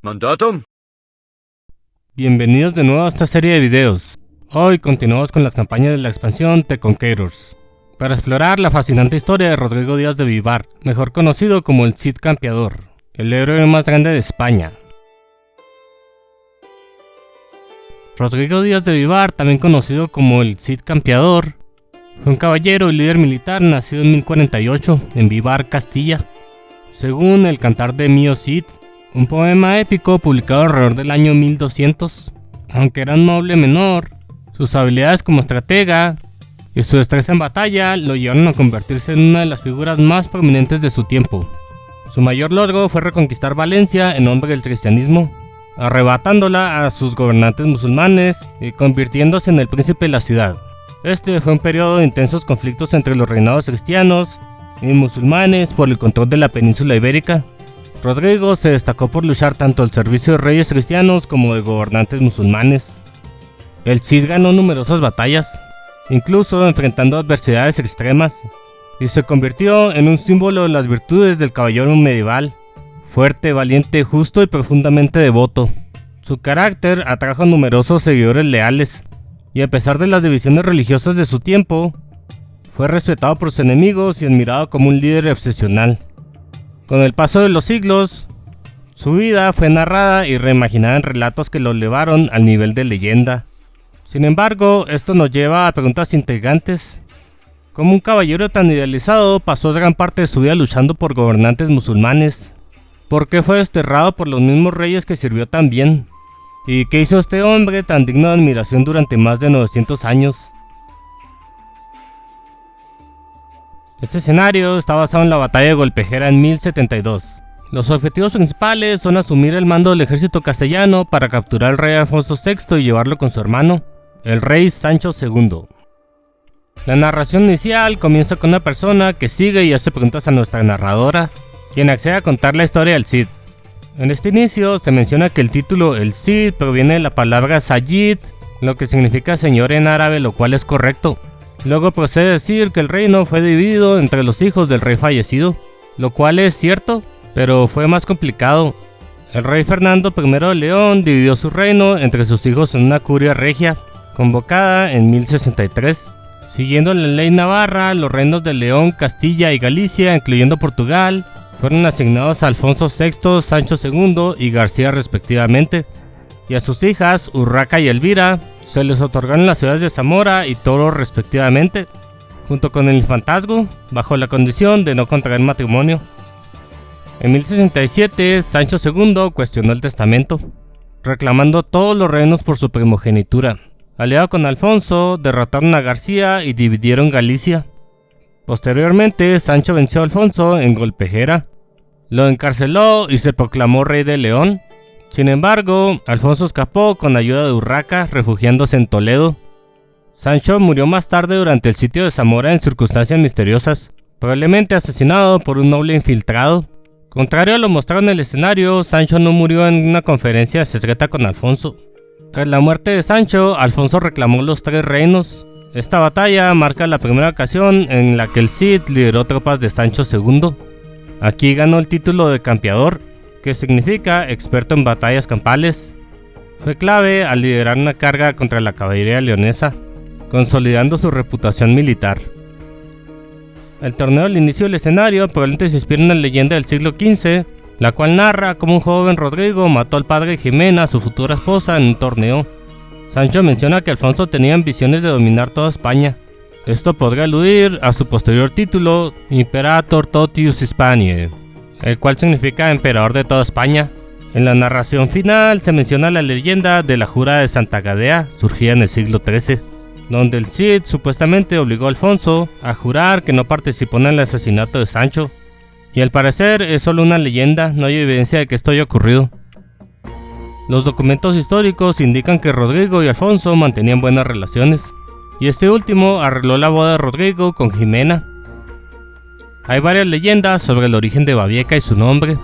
Mandatum. Bienvenidos de nuevo a esta serie de videos. Hoy continuamos con las campañas de la expansión The Conquerors, para explorar la fascinante historia de Rodrigo Díaz de Vivar, mejor conocido como el Cid Campeador, el héroe más grande de España. Rodrigo Díaz de Vivar, también conocido como el Cid Campeador, fue un caballero y líder militar nacido en 1048 en Vivar, Castilla. Según el Cantar de Mío Cid, un poema épico publicado alrededor del año 1200, aunque era un noble menor, sus habilidades como estratega y su destreza en batalla lo llevaron a convertirse en una de las figuras más prominentes de su tiempo. Su mayor logro fue reconquistar Valencia en nombre del cristianismo, arrebatándola a sus gobernantes musulmanes y convirtiéndose en el príncipe de la ciudad. Este fue un periodo de intensos conflictos entre los reinados cristianos y musulmanes por el control de la península ibérica. Rodrigo se destacó por luchar tanto al servicio de reyes cristianos como de gobernantes musulmanes. El Cid ganó numerosas batallas, incluso enfrentando adversidades extremas, y se convirtió en un símbolo de las virtudes del caballero medieval: fuerte, valiente, justo y profundamente devoto. Su carácter atrajo a numerosos seguidores leales, y a pesar de las divisiones religiosas de su tiempo, fue respetado por sus enemigos y admirado como un líder excepcional. Con el paso de los siglos, su vida fue narrada y reimaginada en relatos que lo elevaron al nivel de leyenda. Sin embargo, esto nos lleva a preguntas intrigantes. ¿Cómo un caballero tan idealizado pasó gran parte de su vida luchando por gobernantes musulmanes? ¿Por qué fue desterrado por los mismos reyes que sirvió tan bien? ¿Y qué hizo este hombre tan digno de admiración durante más de 900 años? Este escenario está basado en la batalla de Golpejera en 1072. Los objetivos principales son asumir el mando del ejército castellano para capturar al rey Alfonso VI y llevarlo con su hermano, el rey Sancho II. La narración inicial comienza con una persona que sigue y hace preguntas a nuestra narradora, quien accede a contar la historia del Cid. En este inicio se menciona que el título El Cid proviene de la palabra Sayyid, lo que significa señor en árabe, lo cual es correcto. Luego procede a decir que el reino fue dividido entre los hijos del rey fallecido, lo cual es cierto, pero fue más complicado. El rey Fernando I de León dividió su reino entre sus hijos en una curia regia, convocada en 1063. Siguiendo la ley navarra, los reinos de León, Castilla y Galicia, incluyendo Portugal, fueron asignados a Alfonso VI, Sancho II y García respectivamente, y a sus hijas Urraca y Elvira se les otorgaron las ciudades de Zamora y Toro respectivamente, junto con el infantazgo, bajo la condición de no contraer matrimonio. En 1067, Sancho II cuestionó el testamento, reclamando todos los reinos por su primogenitura. Aliado con Alfonso, derrotaron a García y dividieron Galicia. Posteriormente, Sancho venció a Alfonso en Golpejera, lo encarceló y se proclamó rey de León. Sin embargo, Alfonso escapó con ayuda de Urraca, refugiándose en Toledo. Sancho murió más tarde durante el sitio de Zamora en circunstancias misteriosas, probablemente asesinado por un noble infiltrado. Contrario a lo mostrado en el escenario, Sancho no murió en una conferencia secreta con Alfonso. Tras la muerte de Sancho, Alfonso reclamó los tres reinos. Esta batalla marca la primera ocasión en la que el Cid lideró tropas de Sancho II. Aquí ganó el título de campeador, que significa experto en batallas campales. Fue clave al liderar una carga contra la caballería leonesa, consolidando su reputación militar. El torneo al inicio del escenario probablemente se inspira en la leyenda del siglo XV, la cual narra cómo un joven Rodrigo mató al padre de Jimena, su futura esposa, en un torneo. Sancho menciona que Alfonso tenía ambiciones de dominar toda España. Esto podría aludir a su posterior título, Imperator Totius Hispaniae, el cual significa emperador de toda España. En la narración final se menciona la leyenda de la Jura de Santa Gadea, surgida en el siglo XIII, donde el Cid supuestamente obligó a Alfonso a jurar que no participó en el asesinato de Sancho, y al parecer es solo una leyenda, no hay evidencia de que esto haya ocurrido. Los documentos históricos indican que Rodrigo y Alfonso mantenían buenas relaciones, y este último arregló la boda de Rodrigo con Jimena. Hay varias leyendas sobre el origen de Babieca y su nombre.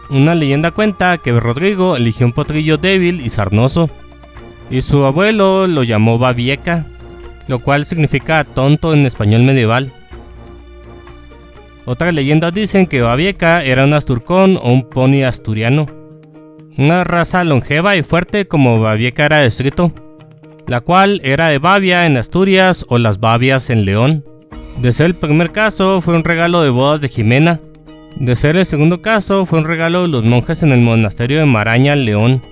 Una leyenda cuenta que Rodrigo eligió un potrillo débil y sarnoso, y su abuelo lo llamó Babieca, lo cual significa tonto en español medieval. Otras leyendas dicen que Babieca era un asturcón o un pony asturiano. una raza longeva y fuerte como Babieca era descrito, la cual era de Babia en Asturias o las Babias en León. De ser el primer caso, fue un regalo de bodas de Jimena. De ser el segundo caso, fue un regalo de los monjes en el monasterio de Maraña en León.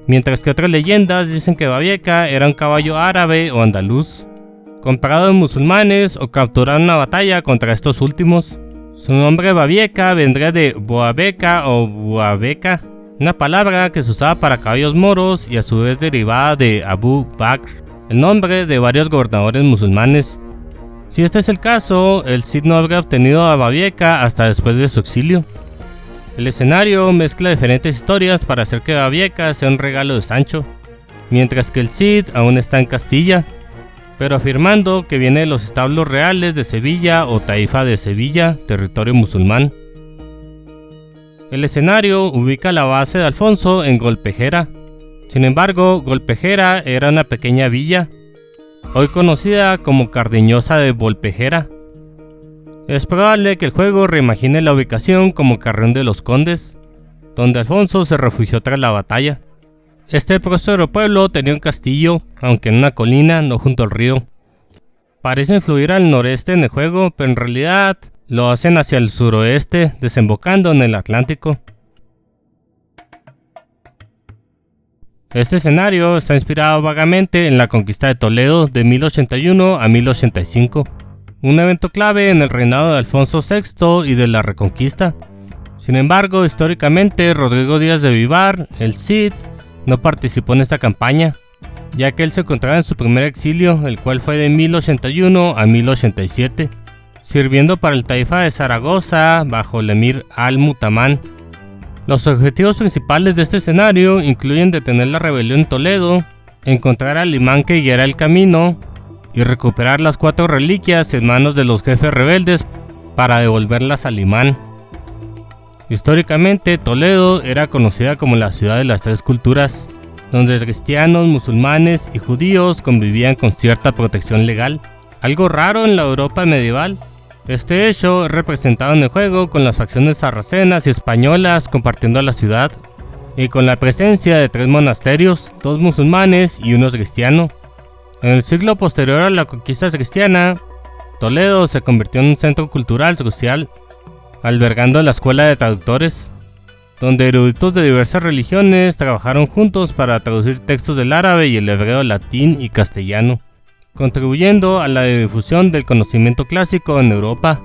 Mientras que otras leyendas dicen que Babieca era un caballo árabe o andaluz, comprado de musulmanes o capturado en una batalla contra estos últimos. Su nombre Babieca vendría de Boabeca o Buabeca, una palabra que se usaba para caballos moros y a su vez derivada de Abu Bakr, el nombre de varios gobernadores musulmanes. Si este es el caso, el Cid no habría obtenido a Babieca hasta después de su exilio. El escenario mezcla diferentes historias para hacer que Babieca sea un regalo de Sancho, mientras que el Cid aún está en Castilla, pero afirmando que viene de los establos reales de Sevilla o Taifa de Sevilla, territorio musulmán. El escenario ubica la base de Alfonso en Golpejera. Sin embargo, Golpejera era una pequeña villa, hoy conocida como Cardeñosa de Volpejera. Es probable que el juego reimagine la ubicación como Carrión de los Condes, donde Alfonso se refugió tras la batalla. Este próspero pueblo tenía un castillo, aunque en una colina, no junto al río. Parece influir al noreste en el juego, pero en realidad lo hacen hacia el suroeste, desembocando en el Atlántico. Este escenario está inspirado vagamente en la conquista de Toledo de 1081 a 1085, un evento clave en el reinado de Alfonso VI y de la Reconquista. Sin embargo, históricamente Rodrigo Díaz de Vivar, el Cid, no participó en esta campaña, ya que él se encontraba en su primer exilio, el cual fue de 1081 a 1087, sirviendo para el Taifa de Zaragoza bajo el emir Al-Mutamán. Los objetivos principales de este escenario incluyen detener la rebelión en Toledo, encontrar al imán que guiará el camino y recuperar las 4 reliquias en manos de los jefes rebeldes para devolverlas al imán. Históricamente, Toledo era conocida como la ciudad de las 3 culturas, donde cristianos, musulmanes y judíos convivían con cierta protección legal, algo raro en la Europa medieval. Este hecho es representado en el juego con las facciones sarracenas y españolas compartiendo la ciudad, y con la presencia de 3 monasterios, 2 musulmanes y 1 cristiano. En el siglo posterior a la conquista cristiana, Toledo se convirtió en un centro cultural crucial, albergando la escuela de traductores, donde eruditos de diversas religiones trabajaron juntos para traducir textos del árabe y el hebreo, latín y castellano, contribuyendo a la difusión del conocimiento clásico en Europa.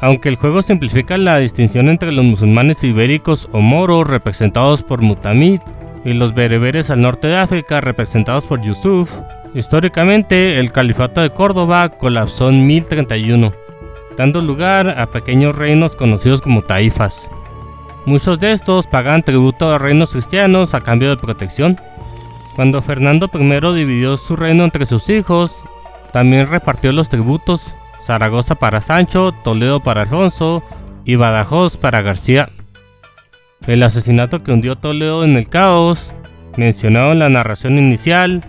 Aunque el juego simplifica la distinción entre los musulmanes ibéricos o moros representados por Mutamid y los bereberes al norte de África representados por Yusuf, históricamente el califato de Córdoba colapsó en 1031, dando lugar a pequeños reinos conocidos como taifas. Muchos de estos pagaban tributo a reinos cristianos a cambio de protección. Cuando Fernando I dividió su reino entre sus hijos, también repartió los tributos: Zaragoza para Sancho, Toledo para Alfonso y Badajoz para García. El asesinato que hundió Toledo en el caos, mencionado en la narración inicial,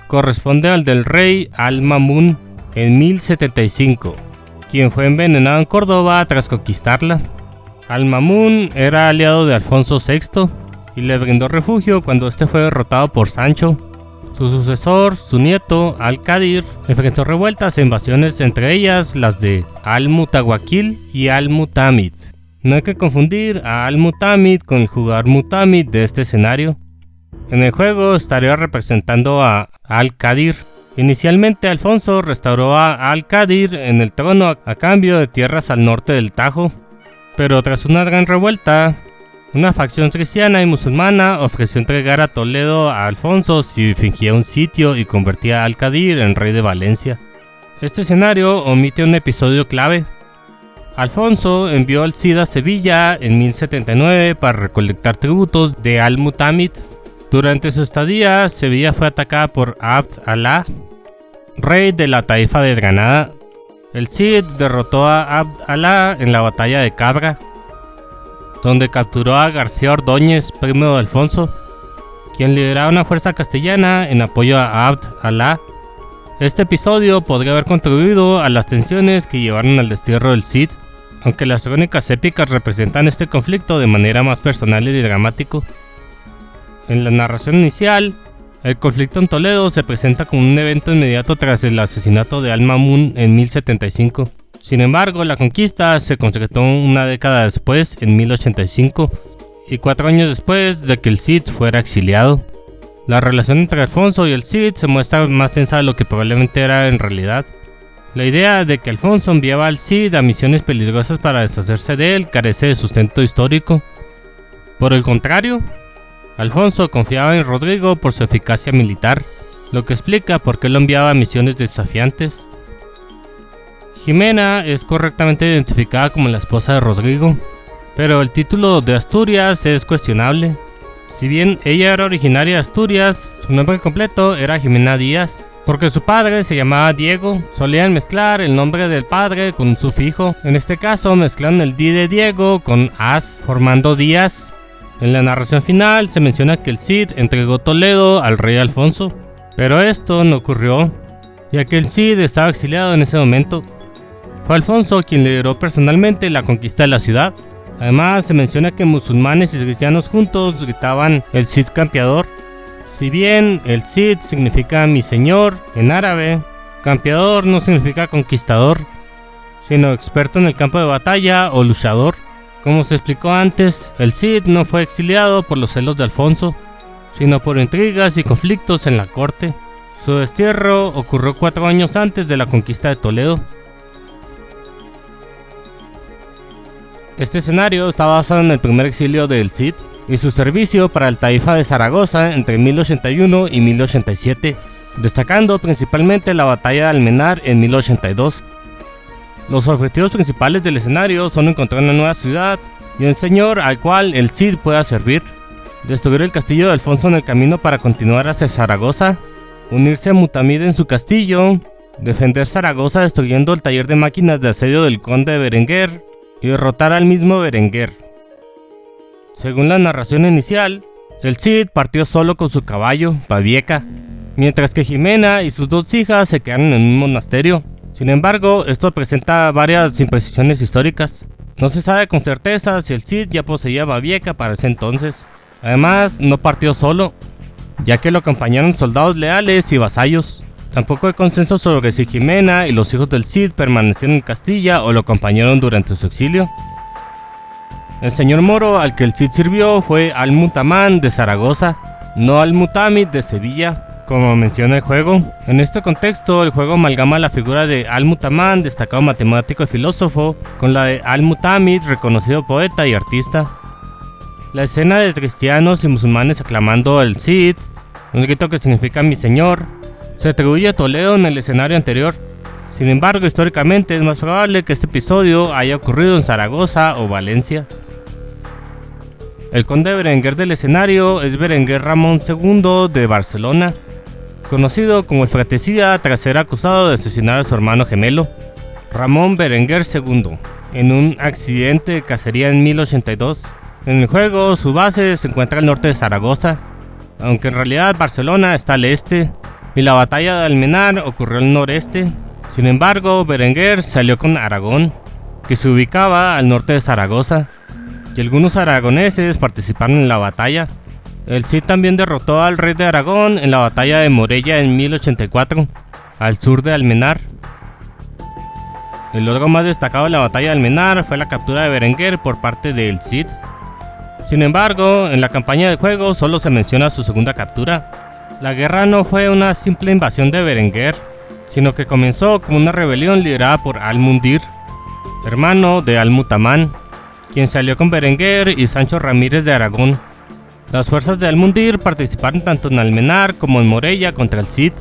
corresponde al del rey Al-Mamun en 1075, quien fue envenenado en Córdoba tras conquistarla. Al-Mamun era aliado de Alfonso VI y le brindó refugio cuando este fue derrotado por Sancho. Su sucesor, su nieto, Al-Qadir, enfrentó revueltas e invasiones, entre ellas las de Al-Mutawakkil y Al-Mutamid. No hay que confundir a Al-Mutamid con el jugador Mutamid de este escenario. En el juego estaría representando a Al-Qadir. Inicialmente Alfonso restauró a Al-Qadir en el trono a cambio de tierras al norte del Tajo, pero tras una gran revuelta, una facción cristiana y musulmana ofreció entregar a Toledo a Alfonso si fingía un sitio y convertía a Al-Qadir en rey de Valencia. Este escenario omite un episodio clave. Alfonso envió al Cid a Sevilla en 1079 para recolectar tributos de Al-Mutamid. Durante su estadía, Sevilla fue atacada por Abd Allah, rey de la taifa de Granada. El Cid derrotó a Abd Allah en la batalla de Cabra, donde capturó a García Ordóñez, primo de Alfonso, quien lideraba una fuerza castellana en apoyo a Abd Allah. Este episodio podría haber contribuido a las tensiones que llevaron al destierro del Cid, aunque las crónicas épicas representan este conflicto de manera más personal y dramático. En la narración inicial, el conflicto en Toledo se presenta como un evento inmediato tras el asesinato de Al-Ma'mún en 1075. Sin embargo, la conquista se concretó una década después, en 1085, y 4 años después de que el Cid fuera exiliado. La relación entre Alfonso y el Cid se muestra más tensa de lo que probablemente era en realidad. La idea de que Alfonso enviaba al Cid a misiones peligrosas para deshacerse de él carece de sustento histórico. Por el contrario, Alfonso confiaba en Rodrigo por su eficacia militar, lo que explica por qué lo enviaba a misiones desafiantes. Jimena es correctamente identificada como la esposa de Rodrigo, pero el título de Asturias es cuestionable. Si bien ella era originaria de Asturias, su nombre completo era Jimena Díaz, porque su padre se llamaba Diego. Solían mezclar el nombre del padre con un sufijo. En este caso mezclaron el Di de Diego con As, formando Díaz. En la narración final se menciona que el Cid entregó Toledo al rey Alfonso, pero esto no ocurrió, ya que el Cid estaba exiliado en ese momento. Fue Alfonso quien lideró personalmente la conquista de la ciudad. Además, se menciona que musulmanes y cristianos juntos gritaban el Cid campeador. Si bien el Cid significa mi señor en árabe, campeador no significa conquistador, sino experto en el campo de batalla o luchador. Como se explicó antes, el Cid no fue exiliado por los celos de Alfonso, sino por intrigas y conflictos en la corte. Su destierro ocurrió 4 años antes de la conquista de Toledo. Este escenario está basado en el primer exilio del Cid y su servicio para el Taifa de Zaragoza entre 1081 y 1087, destacando principalmente la batalla de Almenar en 1082. Los objetivos principales del escenario son encontrar una nueva ciudad y un señor al cual el Cid pueda servir, destruir el castillo de Alfonso en el camino para continuar hacia Zaragoza, unirse a Mutamid en su castillo, defender Zaragoza destruyendo el taller de máquinas de asedio del conde de Berenguer y derrotar al mismo Berenguer. Según la narración inicial, el Cid partió solo con su caballo, Babieca, mientras que Jimena y sus 2 hijas se quedaron en un monasterio. Sin embargo, esto presenta varias imprecisiones históricas. No se sabe con certeza si el Cid ya poseía Babieca para ese entonces. Además, no partió solo, ya que lo acompañaron soldados leales y vasallos. Tampoco hay consenso sobre si Jimena y los hijos del Cid permanecieron en Castilla o lo acompañaron durante su exilio. El señor moro al que el Cid sirvió fue Al-Mutamán de Zaragoza, no Al-Mutamid de Sevilla, como menciona el juego. En este contexto, el juego amalgama la figura de Al-Mutamán, destacado matemático y filósofo, con la de Al-Mutamid, reconocido poeta y artista. La escena de cristianos y musulmanes aclamando al Cid, un grito que significa mi señor, se atribuye a Toledo en el escenario anterior. Sin embargo, históricamente es más probable que este episodio haya ocurrido en Zaragoza o Valencia. El conde Berenguer del escenario es Berenguer Ramón II de Barcelona, conocido como el fratricida tras ser acusado de asesinar a su hermano gemelo, Ramón Berenguer II, en un accidente de cacería en 1082. En el juego, su base se encuentra al norte de Zaragoza, aunque en realidad Barcelona está al este, y la batalla de Almenar ocurrió al noreste. Sin embargo, Berenguer salió con Aragón, que se ubicaba al norte de Zaragoza, y algunos aragoneses participaron en la batalla. El Cid también derrotó al rey de Aragón en la batalla de Morella en 1084, al sur de Almenar. El logro más destacado de la batalla de Almenar fue la captura de Berenguer por parte del Cid. Sin embargo, en la campaña del juego solo se menciona su segunda captura. La guerra no fue una simple invasión de Berenguer, sino que comenzó como una rebelión liderada por Al-Mundir, hermano de Al-Mutamán, quien se alió con Berenguer y Sancho Ramírez de Aragón. Las fuerzas de Al-Mundir participaron tanto en Almenar como en Morella contra el Cid.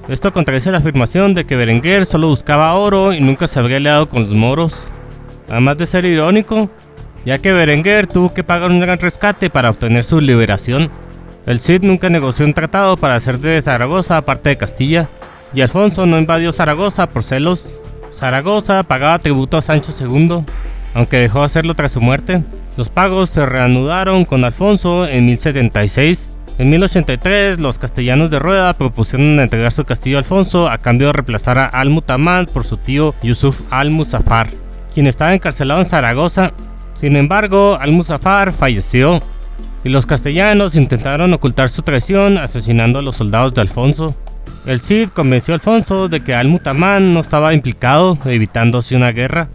Esto contradice la afirmación de que Berenguer solo buscaba oro y nunca se habría aliado con los moros, además de ser irónico, ya que Berenguer tuvo que pagar un gran rescate para obtener su liberación. El Cid nunca negoció un tratado para hacer de Zaragoza parte de Castilla, y Alfonso no invadió Zaragoza por celos. Zaragoza pagaba tributo a Sancho II, aunque dejó de hacerlo tras su muerte. Los pagos se reanudaron con Alfonso en 1076. En 1083, los castellanos de Rueda propusieron entregar su castillo a Alfonso a cambio de reemplazar a Al-Mutamán por su tío Yusuf al-Muzaffar, quien estaba encarcelado en Zaragoza. Sin embargo, Al-Muzaffar falleció. y los castellanos intentaron ocultar su traición asesinando a los soldados de Alfonso. El Cid convenció a Alfonso de que Al-Mutamán no estaba implicado, evitando así una guerra.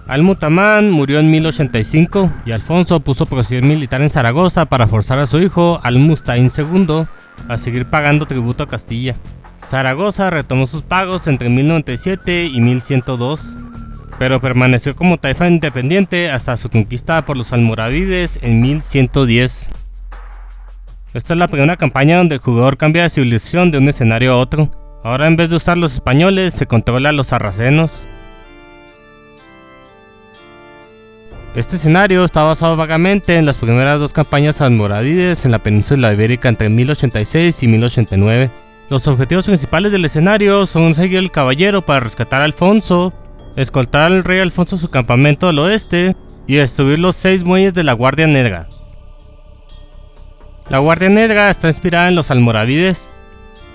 Al-Mutamán murió en 1085 y Alfonso puso procesión militar en Zaragoza para forzar a su hijo Al-Mustaín II a seguir pagando tributo a Castilla. Zaragoza retomó sus pagos entre 1097 y 1102, pero permaneció como taifa independiente hasta su conquista por los almorávides en 1110. Esta es la primera campaña donde el jugador cambia de civilización de un escenario a otro. Ahora, en vez de usar los españoles, se controla a los sarracenos. Este escenario está basado vagamente en las primeras dos campañas almorávides en la península ibérica entre 1086 y 1089. Los objetivos principales del escenario son seguir el caballero para rescatar a Alfonso, escoltar al rey Alfonso a su campamento al oeste y destruir los 6 muelles de la Guardia Negra. La Guardia Negra está inspirada en los almorávides,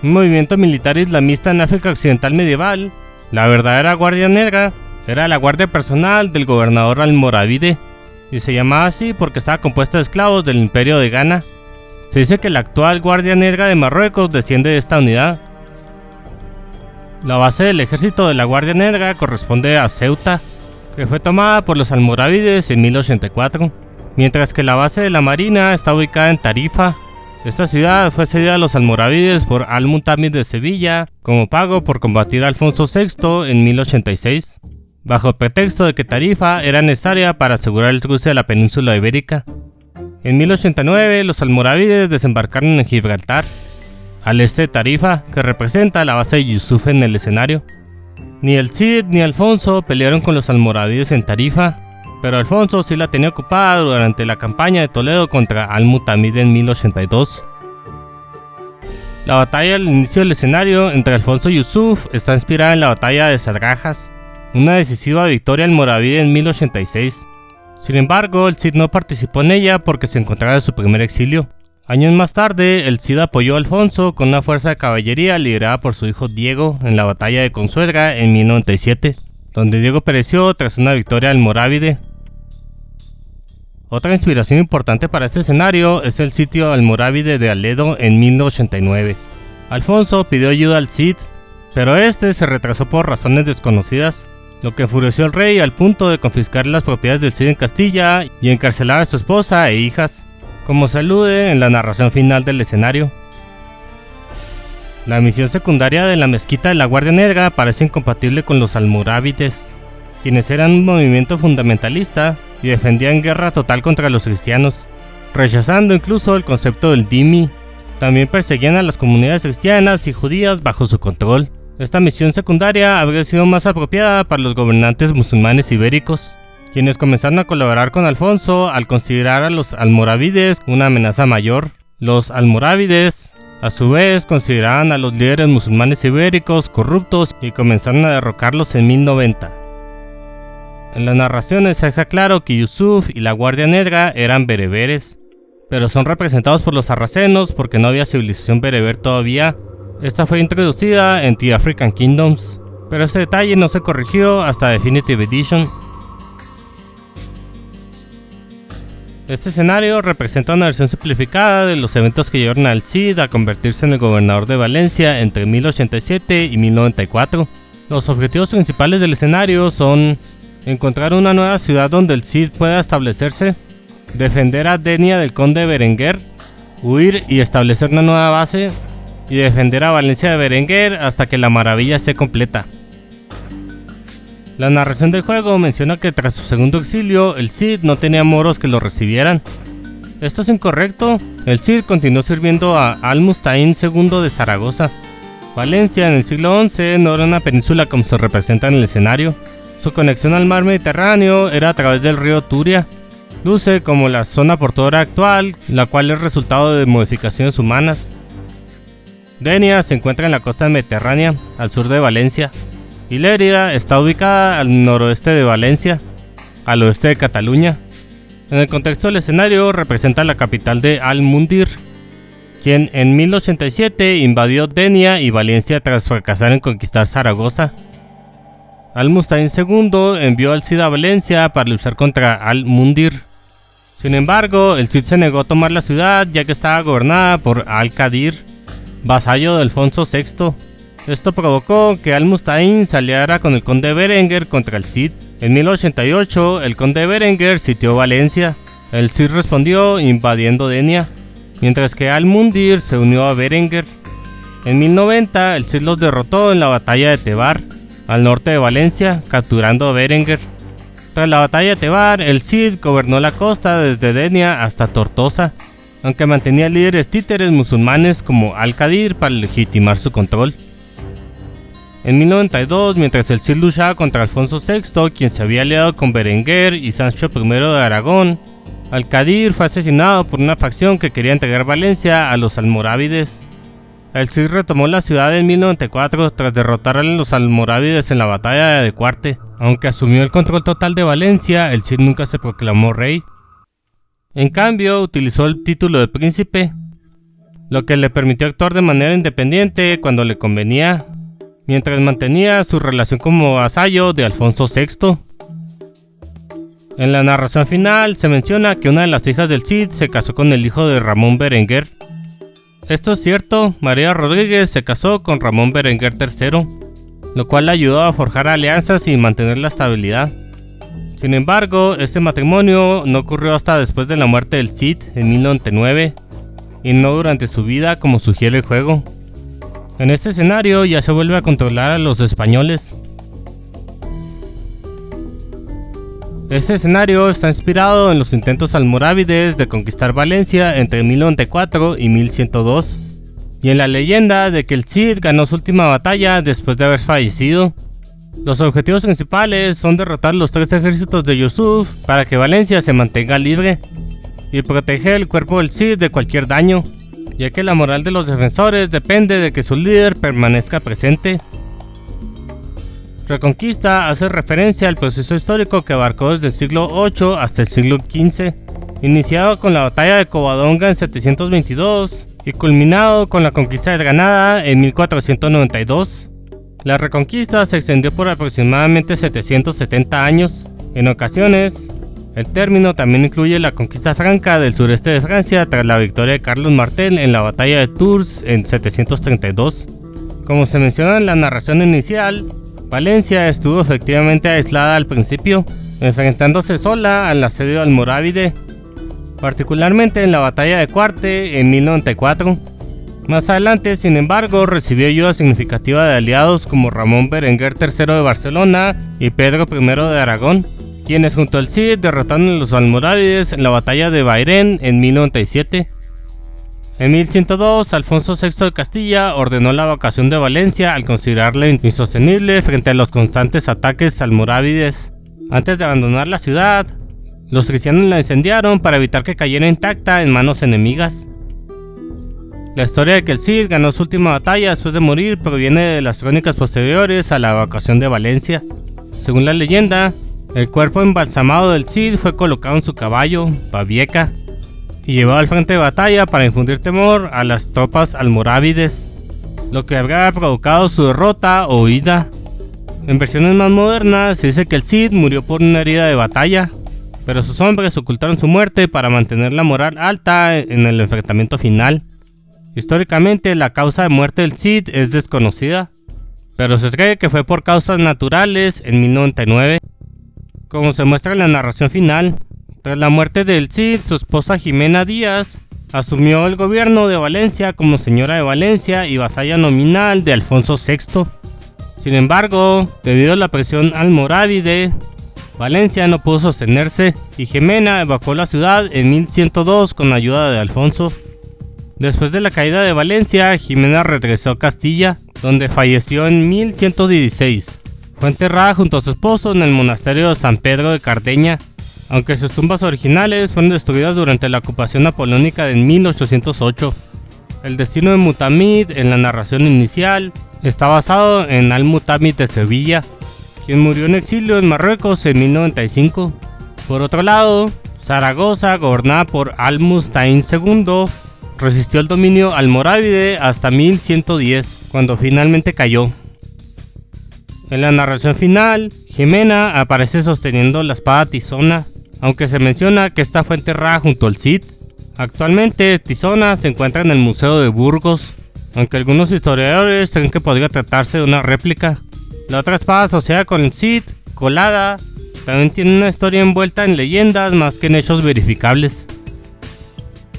un movimiento militar islamista en África Occidental medieval. La verdadera Guardia Negra era la guardia personal del gobernador almorávide, y se llamaba así porque estaba compuesta de esclavos del imperio de Ghana. Se dice que la actual Guardia Negra de Marruecos desciende de esta unidad. La base del ejército de la Guardia Negra corresponde a Ceuta, que fue tomada por los almorávides en 1084, mientras que la base de la marina está ubicada en Tarifa. Esta ciudad fue cedida a los almorávides por Al-Mutamid de Sevilla como pago por combatir a Alfonso VI en 1086, bajo el pretexto de que Tarifa era necesaria para asegurar el cruce de la península ibérica. En 1089 los almorávides desembarcaron en Gibraltar, al este de Tarifa, que representa la base de Yusuf en el escenario. Ni el Cid ni Alfonso pelearon con los almorávides en Tarifa, pero Alfonso sí la tenía ocupada durante la campaña de Toledo contra Al-Mutamid en 1082. La batalla al inicio del escenario entre Alfonso y Yusuf está inspirada en la batalla de Sargajas, una decisiva victoria almorávide en 1086. Sin embargo, el Cid no participó en ella porque se encontraba en su primer exilio. Años más tarde, el Cid apoyó a Alfonso con una fuerza de caballería liderada por su hijo Diego en la batalla de Consuegra en 1097, donde Diego pereció tras una victoria almorávide. Otra inspiración importante para este escenario es el sitio almorávide de Aledo en 1089. Alfonso pidió ayuda al Cid, pero este se retrasó por razones desconocidas, lo que enfureció al rey al punto de confiscar las propiedades del Cid en Castilla y encarcelar a su esposa e hijas, como se alude en la narración final del escenario. La misión secundaria de la mezquita de la Guardia Negra parece incompatible con los almorávides, quienes eran un movimiento fundamentalista y defendían guerra total contra los cristianos, rechazando incluso el concepto del dhimmi. También perseguían a las comunidades cristianas y judías bajo su control. Esta misión secundaria habría sido más apropiada para los gobernantes musulmanes ibéricos, quienes comenzaron a colaborar con Alfonso al considerar a los almorávides una amenaza mayor. Los almorávides, a su vez, consideraban a los líderes musulmanes ibéricos corruptos y comenzaron a derrocarlos en 1090. En las narraciones se deja claro que Yusuf y la Guardia Negra eran bereberes, pero son representados por los sarracenos porque no había civilización bereber todavía. Esta fue introducida en The African Kingdoms, pero este detalle no se corrigió hasta Definitive Edition. Este escenario representa una versión simplificada de los eventos que llevaron al Cid a convertirse en el gobernador de Valencia entre 1087 y 1094. Los objetivos principales del escenario son encontrar una nueva ciudad donde el Cid pueda establecerse, defender a Denia del conde Berenguer, huir y establecer una nueva base, y defender a Valencia de Berenguer hasta que la maravilla esté completa. La narración del juego menciona que tras su segundo exilio, el Cid no tenía moros que lo recibieran. Esto es incorrecto. El Cid continuó sirviendo a Al-Mustaín II de Zaragoza. Valencia en el siglo XI no era una península como se representa en el escenario. Su conexión al mar Mediterráneo era a través del río Turia. Luce como la zona portuaria actual, la cual es resultado de modificaciones humanas. Denia se encuentra en la costa mediterránea, al sur de Valencia. Y Lérida está ubicada al noroeste de Valencia, al oeste de Cataluña. En el contexto del escenario representa la capital de Al-Mundir, quien en 1087 invadió Denia y Valencia tras fracasar en conquistar Zaragoza. Al-Mustaín II envió al Cid a Valencia para luchar contra Al-Mundir. Sin embargo, el Cid se negó a tomar la ciudad ya que estaba gobernada por Al-Qadir, vasallo de Alfonso VI. Esto provocó que Al-Mustaín se aliara con el conde Berenguer contra el Cid. En 1088, el conde Berenguer sitió Valencia. El Cid respondió invadiendo Denia, mientras que Al-Mundir se unió a Berenguer. En 1090, el Cid los derrotó en la batalla de Tebar, al norte de Valencia, capturando a Berenguer. Tras la batalla de Tebar, el Cid gobernó la costa desde Denia hasta Tortosa, aunque mantenía líderes títeres musulmanes como Al-Qadir para legitimar su control. En 1092, mientras el Cid luchaba contra Alfonso VI, quien se había aliado con Berenguer y Sancho I de Aragón, Al-Qadir fue asesinado por una facción que quería entregar Valencia a los almorávides. El Cid retomó la ciudad en 1094 tras derrotar a los almorávides en la batalla de Cuarte. Aunque asumió el control total de Valencia, el Cid nunca se proclamó rey. En cambio, utilizó el título de príncipe, lo que le permitió actuar de manera independiente cuando le convenía, mientras mantenía su relación como vasallo de Alfonso VI. En la narración final se menciona que una de las hijas del Cid se casó con el hijo de Ramón Berenguer. Esto es cierto, María Rodríguez se casó con Ramón Berenguer III, lo cual le ayudó a forjar alianzas y mantener la estabilidad. Sin embargo, este matrimonio no ocurrió hasta después de la muerte del Cid en 1099, y no durante su vida como sugiere el juego. En este escenario ya se vuelve a controlar a los españoles. Este escenario está inspirado en los intentos almorávides de conquistar Valencia entre 1094 y 1102, y en la leyenda de que el Cid ganó su última batalla después de haber fallecido. Los objetivos principales son derrotar los 3 ejércitos de Yusuf para que Valencia se mantenga libre, y proteger el cuerpo del Cid de cualquier daño, ya que la moral de los defensores depende de que su líder permanezca presente. Reconquista hace referencia al proceso histórico que abarcó desde el siglo VIII hasta el siglo XV, iniciado con la batalla de Covadonga en 722 y culminado con la conquista de Granada en 1492. La reconquista se extendió por aproximadamente 770 años. En ocasiones, el término también incluye la conquista franca del sureste de Francia tras la victoria de Carlos Martel en la batalla de Tours en 732. Como se menciona en la narración inicial, Valencia estuvo efectivamente aislada al principio, enfrentándose sola al asedio almorávide, particularmente en la batalla de Cuarte en 1094. Más adelante, sin embargo, recibió ayuda significativa de aliados como Ramón Berenguer III de Barcelona y Pedro I de Aragón, quienes junto al Cid derrotaron a los almorávides en la batalla de Bairén en 1097. En 1102, Alfonso VI de Castilla ordenó la evacuación de Valencia al considerarla insostenible frente a los constantes ataques almorávides. Antes de abandonar la ciudad, los cristianos la incendiaron para evitar que cayera intacta en manos enemigas. La historia de que el Cid ganó su última batalla después de morir proviene de las crónicas posteriores a la evacuación de Valencia. Según la leyenda, el cuerpo embalsamado del Cid fue colocado en su caballo, Babieca, y llevado al frente de batalla para infundir temor a las tropas almorávides, lo que habría provocado su derrota o huida. En versiones más modernas se dice que el Cid murió por una herida de batalla, pero sus hombres ocultaron su muerte para mantener la moral alta en el enfrentamiento final. Históricamente, la causa de muerte del Cid es desconocida, pero se cree que fue por causas naturales en 1099. Como se muestra en la narración final, tras la muerte del Cid, su esposa Jimena Díaz asumió el gobierno de Valencia como señora de Valencia y vasalla nominal de Alfonso VI. Sin embargo, debido a la presión almorávide, Valencia no pudo sostenerse y Jimena evacuó la ciudad en 1102 con ayuda de Alfonso. Después de la caída de Valencia, Jimena regresó a Castilla, donde falleció en 1116. Fue enterrada junto a su esposo en el monasterio de San Pedro de Cardeña, aunque sus tumbas originales fueron destruidas durante la ocupación napoleónica de 1808. El destino de Mutamid en la narración inicial está basado en Al-Mutamid de Sevilla, quien murió en exilio en Marruecos en 1095. Por otro lado, Zaragoza, gobernada por Al-Mustaín II, resistió el dominio almorávide hasta 1110, cuando finalmente cayó. En la narración final, Jimena aparece sosteniendo la espada tizona, aunque se menciona que esta fue enterrada junto al Cid. Actualmente Tizona se encuentra en el Museo de Burgos, aunque algunos historiadores creen que podría tratarse de una réplica. La otra espada asociada con el Cid, Colada, también tiene una historia envuelta en leyendas más que en hechos verificables.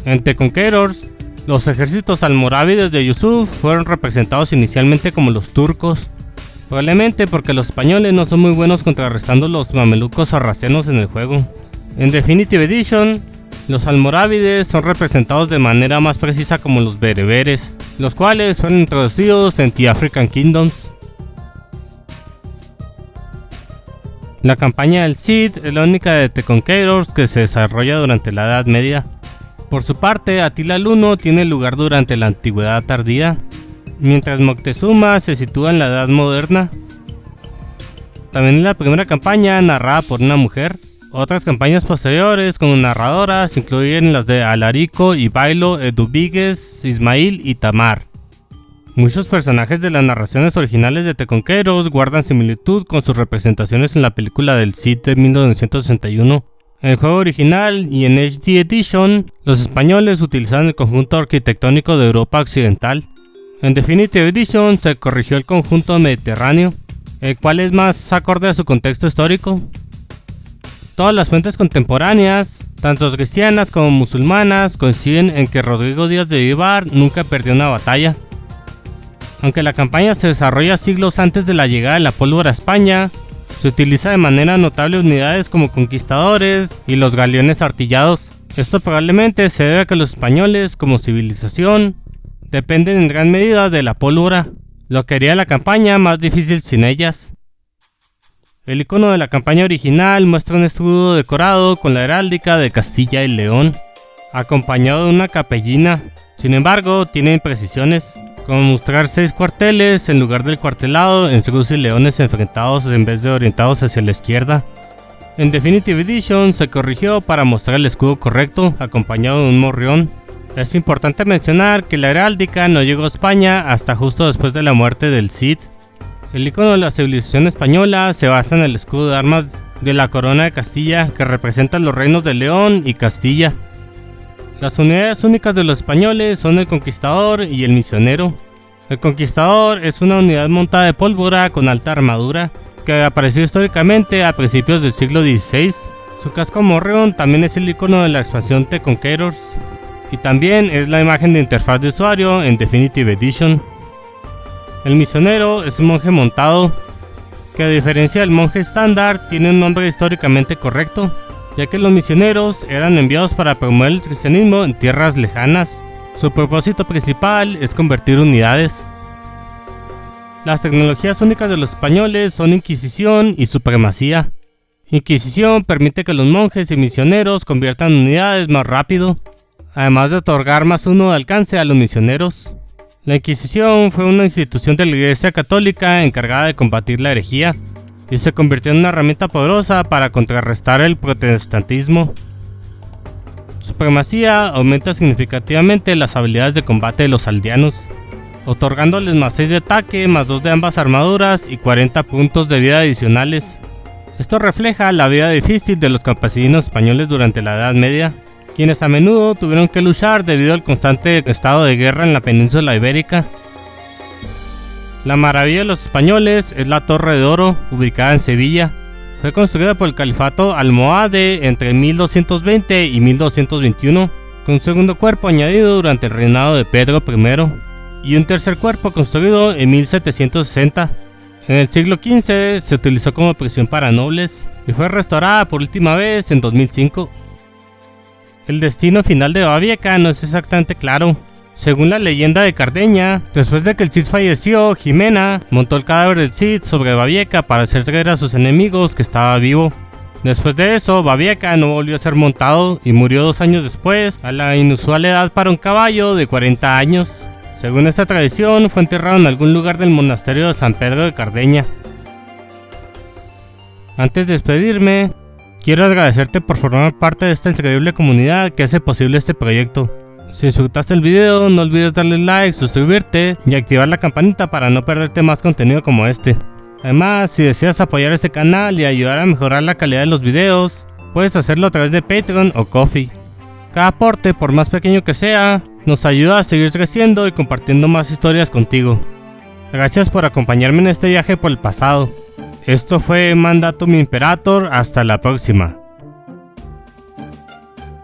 En The Conquerors, los ejércitos almorávides de Yusuf fueron representados inicialmente como los turcos, probablemente porque los españoles no son muy buenos contrarrestando los mamelucos sarracenos en el juego. En Definitive Edition, los almorávides son representados de manera más precisa como los bereberes, los cuales fueron introducidos en The African Kingdoms. La campaña del Cid es la única de The Conquerors que se desarrolla durante la Edad Media. Por su parte, Atila el Uno tiene lugar durante la Antigüedad Tardía, mientras Moctezuma se sitúa en la Edad Moderna. También es la primera campaña narrada por una mujer. Otras campañas posteriores como narradoras incluyen las de Alarico y Bailo, Eduvigues, Ismail y Tamar. Muchos personajes de las narraciones originales de The Conquerors guardan similitud con sus representaciones en la película del Cid de 1961. En el juego original y en HD Edition, los españoles utilizaron el conjunto arquitectónico de Europa Occidental. En Definitive Edition se corrigió el conjunto mediterráneo, el cual es más acorde a su contexto histórico. Todas las fuentes contemporáneas, tanto cristianas como musulmanas, coinciden en que Rodrigo Díaz de Vivar nunca perdió una batalla. Aunque la campaña se desarrolla siglos antes de la llegada de la pólvora a España, se utiliza de manera notable unidades como conquistadores y los galeones artillados. Esto probablemente se debe a que los españoles, como civilización, dependen en gran medida de la pólvora, lo que haría la campaña más difícil sin ellas. El icono de la campaña original muestra un escudo decorado con la heráldica de Castilla y León, acompañado de una capellina. Sin embargo, tiene imprecisiones, como mostrar 6 cuarteles en lugar del cuartelado en cruz y leones enfrentados en vez de orientados hacia la izquierda. En Definitive Edition se corrigió para mostrar el escudo correcto, acompañado de un morrión. Es importante mencionar que la heráldica no llegó a España hasta justo después de la muerte del Cid. El icono de la civilización española se basa en el escudo de armas de la corona de Castilla, que representa los reinos de León y Castilla. Las unidades únicas de los españoles son el conquistador y el misionero. El conquistador es una unidad montada de pólvora con alta armadura, que apareció históricamente a principios del siglo XVI. Su casco morreón también es el icono de la expansión The Conquerors, y también es la imagen de interfaz de usuario en Definitive Edition. El misionero es un monje montado, que a diferencia del monje estándar tiene un nombre históricamente correcto, ya que los misioneros eran enviados para promover el cristianismo en tierras lejanas. Su propósito principal es convertir unidades. Las tecnologías únicas de los españoles son Inquisición y Supremacía. Inquisición permite que los monjes y misioneros conviertan unidades más rápido, además de otorgar +1 de alcance a los misioneros. La Inquisición fue una institución de la Iglesia Católica encargada de combatir la herejía, y se convirtió en una herramienta poderosa para contrarrestar el protestantismo. Supremacía aumenta significativamente las habilidades de combate de los aldeanos, otorgándoles +6 de ataque, +2 de ambas armaduras y 40 puntos de vida adicionales. Esto refleja la vida difícil de los campesinos españoles durante la Edad Media, quienes a menudo tuvieron que luchar debido al constante estado de guerra en la península ibérica. La maravilla de los españoles es la Torre de Oro, ubicada en Sevilla. Fue construida por el califato almohade entre 1220 y 1221, con un segundo cuerpo añadido durante el reinado de Pedro I, y un tercer cuerpo construido en 1760. En el siglo XV se utilizó como prisión para nobles, y fue restaurada por última vez en 2005. El destino final de Babieca no es exactamente claro. Según la leyenda de Cardeña, después de que el Cid falleció, Jimena montó el cadáver del Cid sobre Babieca para hacer creer a sus enemigos que estaba vivo. Después de eso, Babieca no volvió a ser montado y murió 2 años después, a la inusual edad para un caballo de 40 años. Según esta tradición, fue enterrado en algún lugar del monasterio de San Pedro de Cardeña. Antes de despedirme, quiero agradecerte por formar parte de esta increíble comunidad que hace posible este proyecto. Si disfrutaste el video, no olvides darle like, suscribirte y activar la campanita para no perderte más contenido como este. Además, si deseas apoyar este canal y ayudar a mejorar la calidad de los videos, Puedes hacerlo a través de Patreon o Ko-fi. Cada aporte, por más pequeño que sea, nos ayuda a seguir creciendo y compartiendo más historias contigo. Gracias por acompañarme en este viaje por el pasado. Esto fue Mandatum Imperator, hasta la próxima.